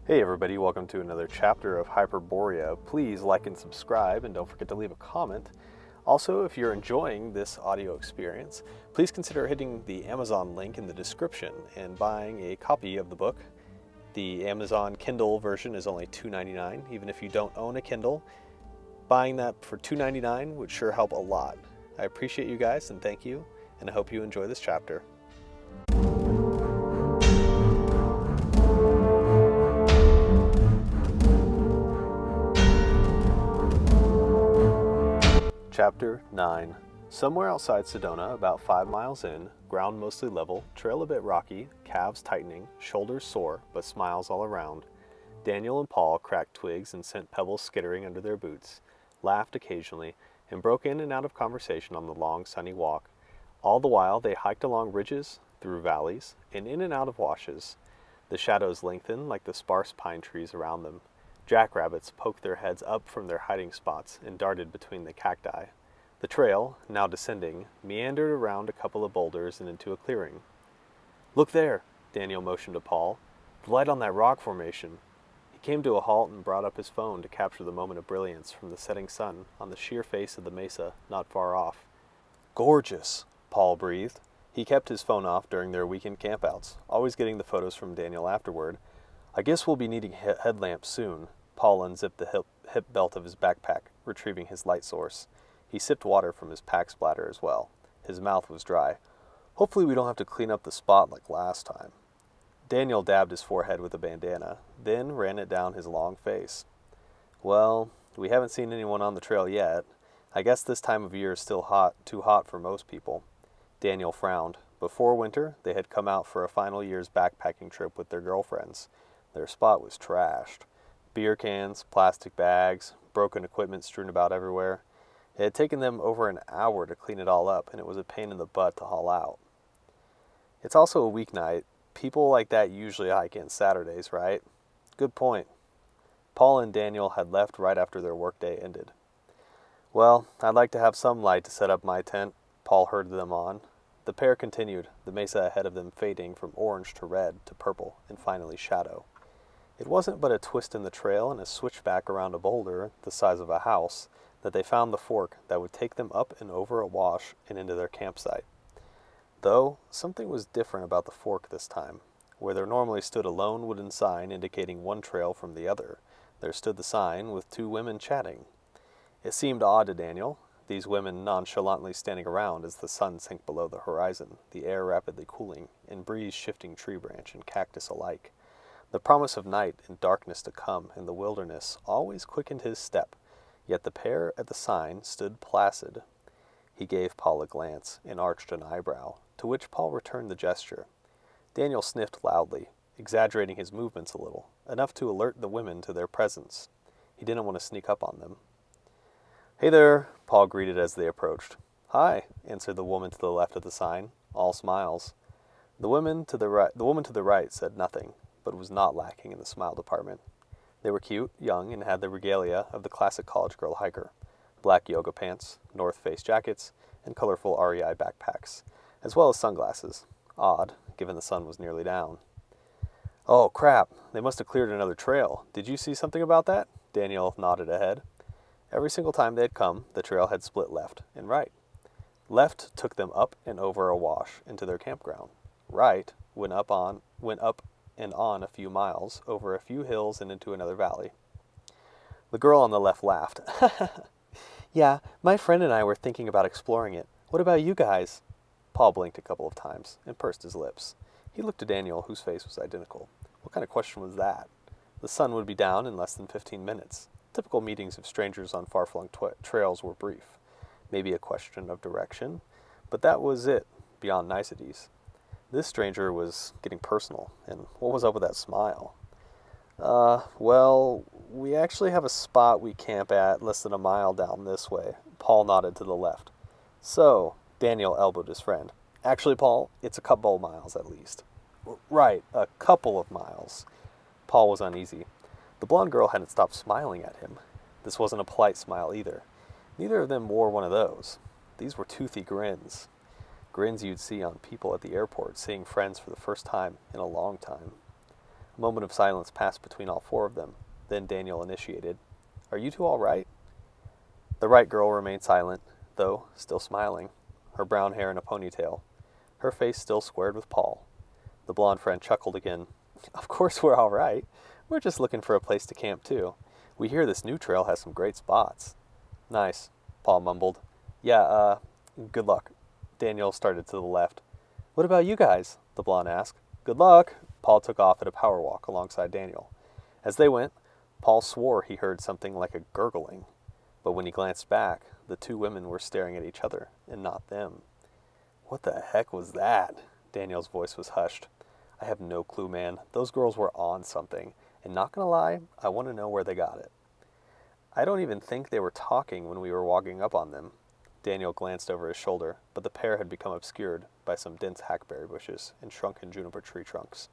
Hey everybody, welcome to another chapter of Hyper-Borea. Please like and subscribe, and don't forget to leave a comment. Also, if you're enjoying this audio experience, please consider hitting the Amazon link in the description and buying a copy of the book. The Amazon Kindle version is only $2.99. Even if you don't own a Kindle, buying that for $2.99 would sure help a lot. I appreciate you guys and thank you, and I hope you enjoy this chapter. Chapter 9. Somewhere outside Sedona, about 5 miles in, ground mostly level, trail a bit rocky, calves tightening, shoulders sore, but smiles all around. Daniel and Paul cracked twigs and sent pebbles skittering under their boots, laughed occasionally, and broke in and out of conversation on the long sunny walk. All the while they hiked along ridges, through valleys, and in and out of washes. The shadows lengthened like the sparse pine trees around them. Jackrabbits poked their heads up from their hiding spots and darted between the cacti. The trail, now descending, meandered around a couple of boulders and into a clearing. "Look there!" Daniel motioned to Paul. "The light on that rock formation." He came to a halt and brought up his phone to capture the moment of brilliance from the setting sun on the sheer face of the mesa not far off. "Gorgeous!" Paul breathed. He kept his phone off during their weekend campouts, always getting the photos from Daniel afterward. "I guess we'll be needing headlamps soon." Paul unzipped the hip belt of his backpack, retrieving his light source. He sipped water from his pack splatter as well. His mouth was dry. "Hopefully we don't have to clean up the spot like last time." Daniel dabbed his forehead with a bandana, then ran it down his long face. "Well, we haven't seen anyone on the trail yet. I guess this time of year is still too hot for most people." Daniel frowned. Before winter, they had come out for a final year's backpacking trip with their girlfriends. Their spot was trashed. Beer cans, plastic bags, broken equipment strewn about everywhere. It had taken them over an hour to clean it all up, and it was a pain in the butt to haul out. "It's also a weeknight. People like that usually hike in Saturdays, right?" "Good point." Paul and Daniel had left right after their workday ended. "Well, I'd like to have some light to set up my tent," Paul herded them on. The pair continued, the mesa ahead of them fading from orange to red to purple and finally shadow. It wasn't but a twist in the trail and a switchback around a boulder the size of a house that they found the fork that would take them up and over a wash and into their campsite. Though, something was different about the fork this time. Where there normally stood a lone wooden sign indicating one trail from the other, there stood the sign with two women chatting. It seemed odd to Daniel, these women nonchalantly standing around as the sun sank below the horizon, the air rapidly cooling, and breeze shifting tree branch and cactus alike. The promise of night and darkness to come in the wilderness always quickened his step, yet the pair at the sign stood placid. He gave Paul a glance and arched an eyebrow, to which Paul returned the gesture. Daniel sniffed loudly, exaggerating his movements a little, enough to alert the women to their presence. He didn't want to sneak up on them. "Hey there," Paul greeted as they approached. "Hi," answered the woman to the left of the sign, all smiles. The woman to the right said nothing, but was not lacking in the smile department. They were cute, young, and had the regalia of the classic college girl hiker: black yoga pants, North Face jackets, and colorful REI backpacks, as well as sunglasses. Odd, given the sun was nearly down. "Oh, crap, they must have cleared another trail. Did you see something about that?" Daniel nodded ahead. Every single time they had come, the trail had split left and right. Left took them up and over a wash into their campground. Right went up and on a few miles, over a few hills and into another valley. The girl on the left laughed. "Yeah, my friend and I were thinking about exploring it. What about you guys?" Paul blinked a couple of times and pursed his lips. He looked at Daniel, whose face was identical. What kind of question was that? The sun would be down in less than 15 minutes. Typical meetings of strangers on far-flung trails were brief. Maybe a question of direction, but that was it, beyond niceties. This stranger was getting personal, and what was up with that smile? Well, we actually have a spot we camp at less than a mile down this way." Paul nodded to the left. "So," Daniel elbowed his friend. "Actually, Paul, it's a couple miles at least." "Right, a couple of miles." Paul was uneasy. The blonde girl hadn't stopped smiling at him. This wasn't a polite smile either. Neither of them wore one of those. These were toothy grins. Grins you'd see on people at the airport seeing friends for the first time in a long time. A moment of silence passed between all four of them. Then Daniel initiated. "Are you two all right?" The right girl remained silent, though still smiling, her brown hair in a ponytail, her face still squared with Paul. The blonde friend chuckled again. "Of course we're all right. We're just looking for a place to camp, too. We hear this new trail has some great spots." "Nice," Paul mumbled. "Yeah, good luck." Daniel started to the left. "What about you guys?" the blonde asked. "Good luck." Paul took off at a power walk alongside Daniel. As they went, Paul swore he heard something like a gurgling. But when he glanced back, the two women were staring at each other, and not them. "What the heck was that?" Daniel's voice was hushed. "I have no clue, man. Those girls were on something, and not gonna lie, I want to know where they got it." "I don't even think they were talking when we were walking up on them." Daniel glanced over his shoulder, but the pair had become obscured by some dense hackberry bushes and shrunken juniper tree trunks.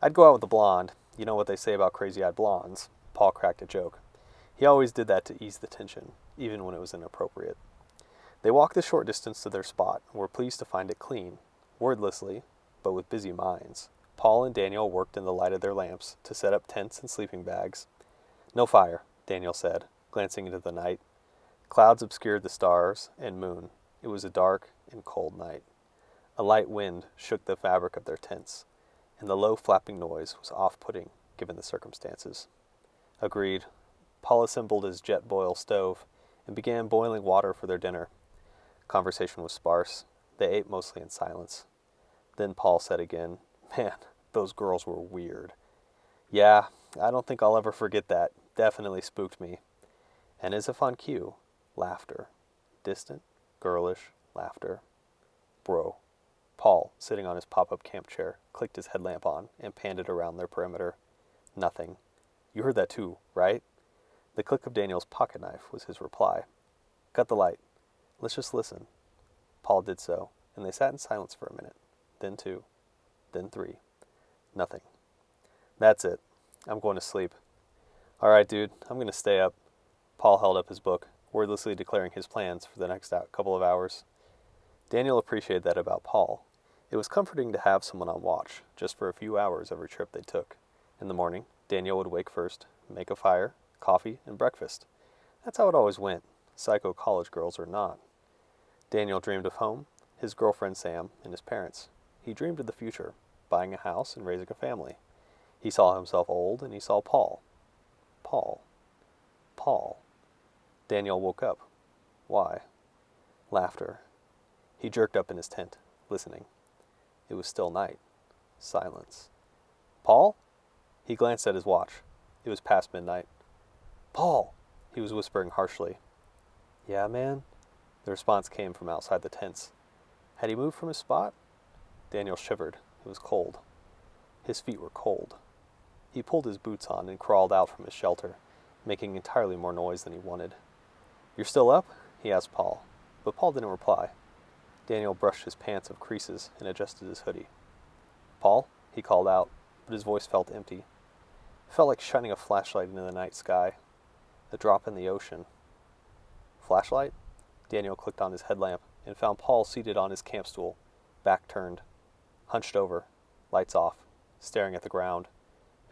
"I'd go out with the blonde. You know what they say about crazy-eyed blondes." Paul cracked a joke. He always did that to ease the tension, even when it was inappropriate. They walked the short distance to their spot and were pleased to find it clean. Wordlessly, but with busy minds, Paul and Daniel worked in the light of their lamps to set up tents and sleeping bags. "No fire," Daniel said, glancing into the night. Clouds obscured the stars and moon. It was a dark and cold night. A light wind shook the fabric of their tents, and the low flapping noise was off-putting given the circumstances. Agreed. Paul assembled his jet boil stove and began boiling water for their dinner. Conversation was sparse. They ate mostly in silence. Then Paul said again, "Man, those girls were weird." "Yeah, I don't think I'll ever forget that. Definitely spooked me." And as if on cue, laughter. Distant, girlish laughter. "Bro." Paul, sitting on his pop-up camp chair, clicked his headlamp on and panned it around their perimeter. "Nothing. You heard that too, right?" The click of Daniel's pocket knife was his reply. "Cut the light. Let's just listen." Paul did so, and they sat in silence for a minute. Then 2. Then 3. Nothing. "That's it. I'm going to sleep." "All right, dude. I'm going to stay up." Paul held up his book, wordlessly declaring his plans for the next couple of hours. Daniel appreciated that about Paul. It was comforting to have someone on watch, just for a few hours every trip they took. In the morning, Daniel would wake first, make a fire, coffee, and breakfast. That's how it always went, psycho college girls or not. Daniel dreamed of home, his girlfriend Sam, and his parents. He dreamed of the future, buying a house and raising a family. He saw himself old, and he saw Paul. Paul. Paul. Daniel woke up. Why? Laughter. He jerked up in his tent, listening. It was still night. Silence. "Paul?" He glanced at his watch. It was past midnight. "Paul!" He was whispering harshly. "Yeah, man?" The response came from outside the tents. Had he moved from his spot? Daniel shivered. It was cold. His feet were cold. He pulled his boots on and crawled out from his shelter, making entirely more noise than he wanted. "You're still up?" he asked Paul, but Paul didn't reply. Daniel brushed his pants of creases and adjusted his hoodie. "Paul?" he called out, but his voice felt empty. It felt like shining a flashlight into the night sky. A drop in the ocean. Flashlight? Daniel clicked on his headlamp and found Paul seated on his camp stool, back turned, hunched over, lights off, staring at the ground,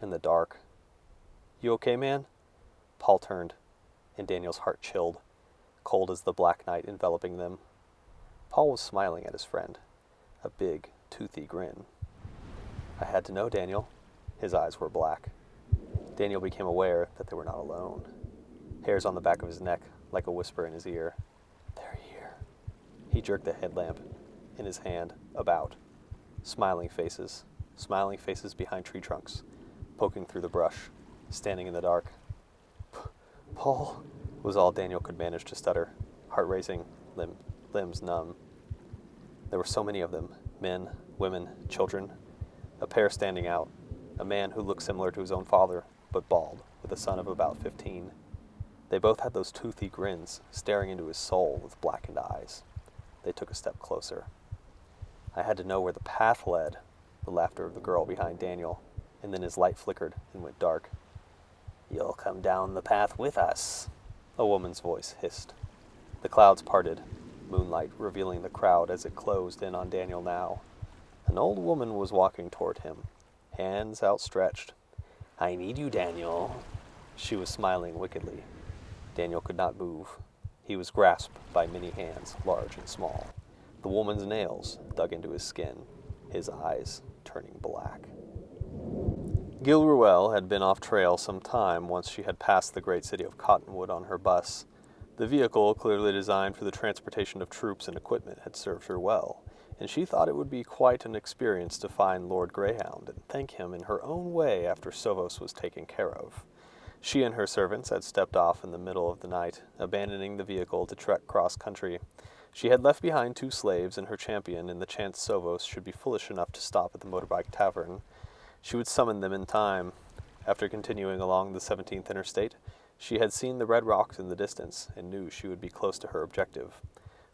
in the dark. "You okay, man?" Paul turned, and Daniel's heart chilled, cold as the black night enveloping them. Paul was smiling at his friend, a big, toothy grin. "I had to know, Daniel." His eyes were black. Daniel became aware that they were not alone. Hairs on the back of his neck, like a whisper in his ear. "They're here." He jerked the headlamp in his hand about. Smiling faces behind tree trunks, poking through the brush, standing in the dark. "Paul," was all Daniel could manage to stutter, heart racing, limbs numb. There were so many of them, men, women, children. A pair standing out, a man who looked similar to his own father, but bald, with a son of about 15. They both had those toothy grins, staring into his soul with blackened eyes. They took a step closer. I had to know where the path led, the laughter of the girl behind Daniel, and then his light flickered and went dark. "You'll come down the path with us," a woman's voice hissed. The clouds parted, moonlight revealing the crowd as it closed in on Daniel now. An old woman was walking toward him, hands outstretched. "I need you, Daniel." She was smiling wickedly. Daniel could not move. He was grasped by many hands, large and small. The woman's nails dug into his skin, his eyes turning black. Gilruel had been off trail some time once she had passed the great city of Cottonwood on her bus. The vehicle, clearly designed for the transportation of troops and equipment, had served her well, and she thought it would be quite an experience to find Lord Greyhound and thank him in her own way after Sovos was taken care of. She and her servants had stepped off in the middle of the night, abandoning the vehicle to trek cross-country. She had left behind 2 slaves and her champion in the chance Sovos should be foolish enough to stop at the motorbike tavern. She would summon them in time. After continuing along the 17th Interstate, she had seen the red rocks in the distance and knew she would be close to her objective.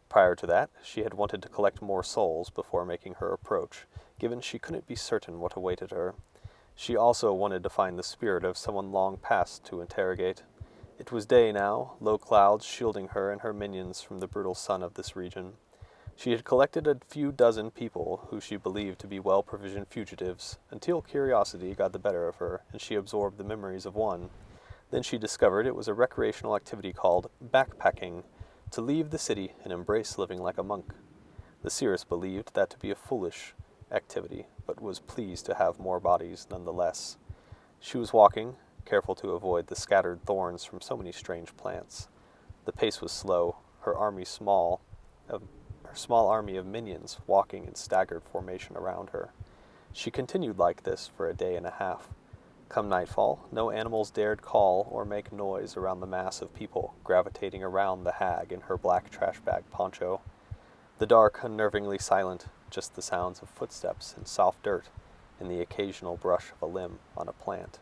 Prior to that, she had wanted to collect more souls before making her approach, given she couldn't be certain what awaited her. She also wanted to find the spirit of someone long past to interrogate. It was day now, low clouds shielding her and her minions from the brutal sun of this region. She had collected a few dozen people who she believed to be well-provisioned fugitives, until curiosity got the better of her, and she absorbed the memories of one. Then she discovered it was a recreational activity called backpacking, to leave the city and embrace living like a monk. The seeress believed that to be a foolish activity, but was pleased to have more bodies nonetheless. She was walking, careful to avoid the scattered thorns from so many strange plants. The pace was slow, her small army of minions walking in staggered formation around her. She continued like this for a day and a half. Come nightfall, no animals dared call or make noise around the mass of people gravitating around the hag in her black trash bag poncho. The dark, unnervingly silent, just the sounds of footsteps in soft dirt and the occasional brush of a limb on a plant.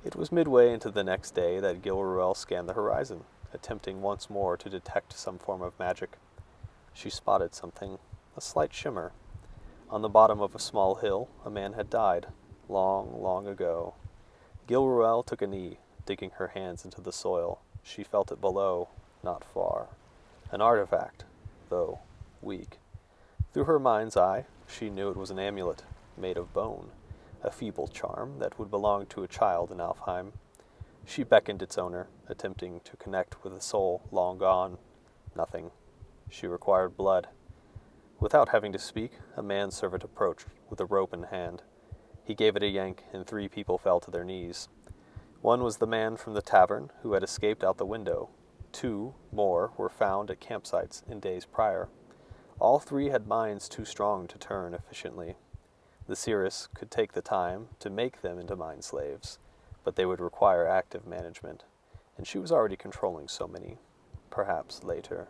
It was midway into the next day that Gilruel scanned the horizon, attempting once more to detect some form of magic. She spotted something, a slight shimmer. On the bottom of a small hill, a man had died, long, long ago. Gilruel took a knee, digging her hands into the soil. She felt it below, not far. An artifact, though weak. Through her mind's eye, she knew it was an amulet, made of bone, a feeble charm that would belong to a child in Alfheim. She beckoned its owner, attempting to connect with a soul long gone. Nothing. She required blood. Without having to speak, a manservant approached, with a rope in hand. He gave it a yank, and 3 people fell to their knees. One was the man from the tavern who had escaped out the window. 2 more were found at campsites in days prior. All 3 had minds too strong to turn efficiently. The seeress could take the time to make them into mind slaves, but they would require active management, and she was already controlling so many. Perhaps later.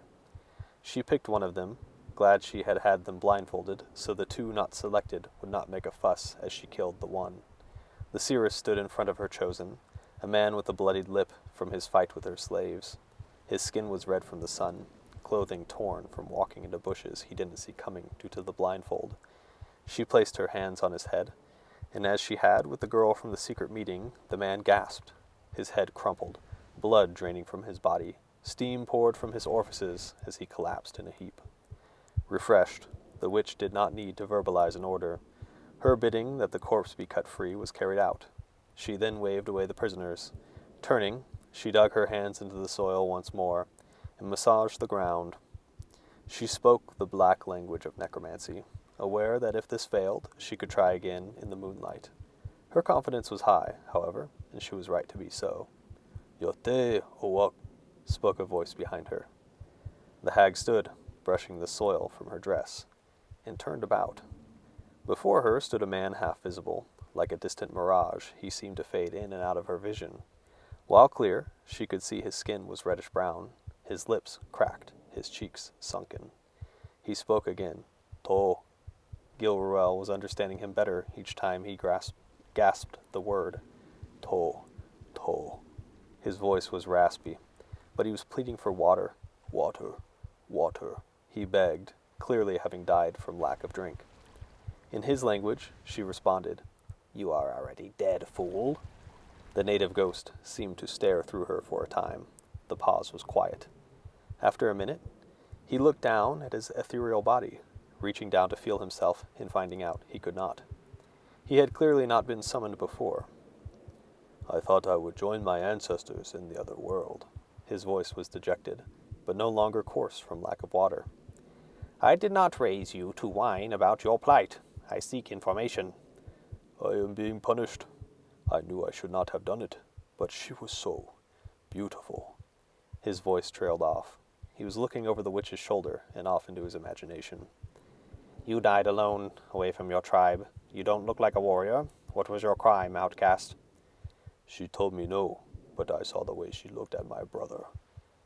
She picked one of them, glad she had had them blindfolded, so the 2 not selected would not make a fuss as she killed the one. The seeress stood in front of her chosen, a man with a bloodied lip from his fight with her slaves. His skin was red from the sun, clothing torn from walking into bushes he didn't see coming due to the blindfold. She placed her hands on his head, and as she had with the girl from the secret meeting, the man gasped. His head crumpled, blood draining from his body. Steam poured from his orifices as he collapsed in a heap. Refreshed, the witch did not need to verbalize an order. Her bidding that the corpse be cut free was carried out. She then waved away the prisoners. Turning, she dug her hands into the soil once more and massaged the ground. She spoke the black language of necromancy, aware that if this failed, she could try again in the moonlight. Her confidence was high, however, and she was right to be so. "Yote owak," spoke a voice behind her. The hag stood, brushing the soil from her dress, and turned about. Before her stood a man half visible. Like a distant mirage, he seemed to fade in and out of her vision. While clear, she could see his skin was reddish-brown, his lips cracked, his cheeks sunken. He spoke again. "To." Gilruel was understanding him better each time he gasped the word. "To, to." His voice was raspy, but he was pleading for water. "Water, water," he begged, clearly having died from lack of drink. In his language, she responded, "You are already dead, fool." The native ghost seemed to stare through her for a time. The pause was quiet. After a minute, he looked down at his ethereal body, reaching down to feel himself and finding out he could not. He had clearly not been summoned before. I thought I would join my ancestors in the other world. His voice was dejected, but no longer coarse from lack of water. I did not raise you to whine about your plight. I seek information. I am being punished. I knew I should not have done it, but she was so beautiful. His voice trailed off. He was looking over the witch's shoulder and off into his imagination. You died alone, away from your tribe. You don't look like a warrior. What was your crime, outcast? She told me no, but I saw the way she looked at my brother.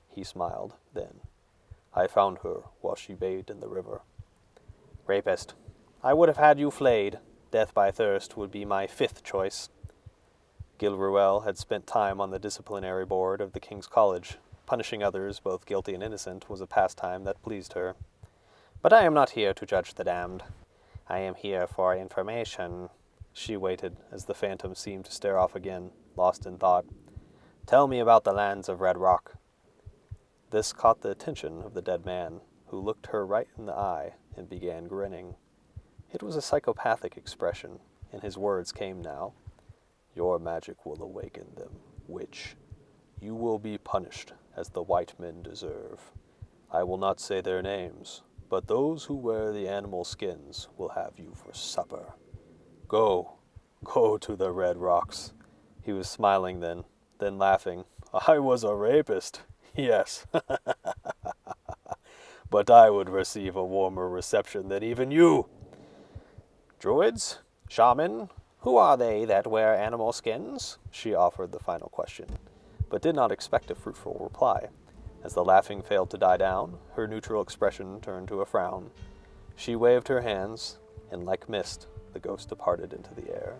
He smiled, then. I found her while she bathed in the river. Rapist. I would have had you flayed. Death by thirst would be my 5th choice. Gilruel had spent time on the disciplinary board of the King's College. Punishing others, both guilty and innocent, was a pastime that pleased her. But I am not here to judge the damned. I am here for information. She waited as the phantom seemed to stare off again, lost in thought. Tell me about the lands of Red Rock. This caught the attention of the dead man, who looked her right in the eye and began grinning. It was a psychopathic expression, and his words came now. Your magic will awaken them, witch. You will be punished as the white men deserve. I will not say their names, but those who wear the animal skins will have you for supper. Go to the Red Rocks. He was smiling then laughing. I was a rapist, yes. But I would receive a warmer reception than even you. Druids? Shaman? Who are they that wear animal skins? She offered the final question, but did not expect a fruitful reply. As the laughing failed to die down, her neutral expression turned to a frown. She waved her hands, and like mist, the ghost departed into the air.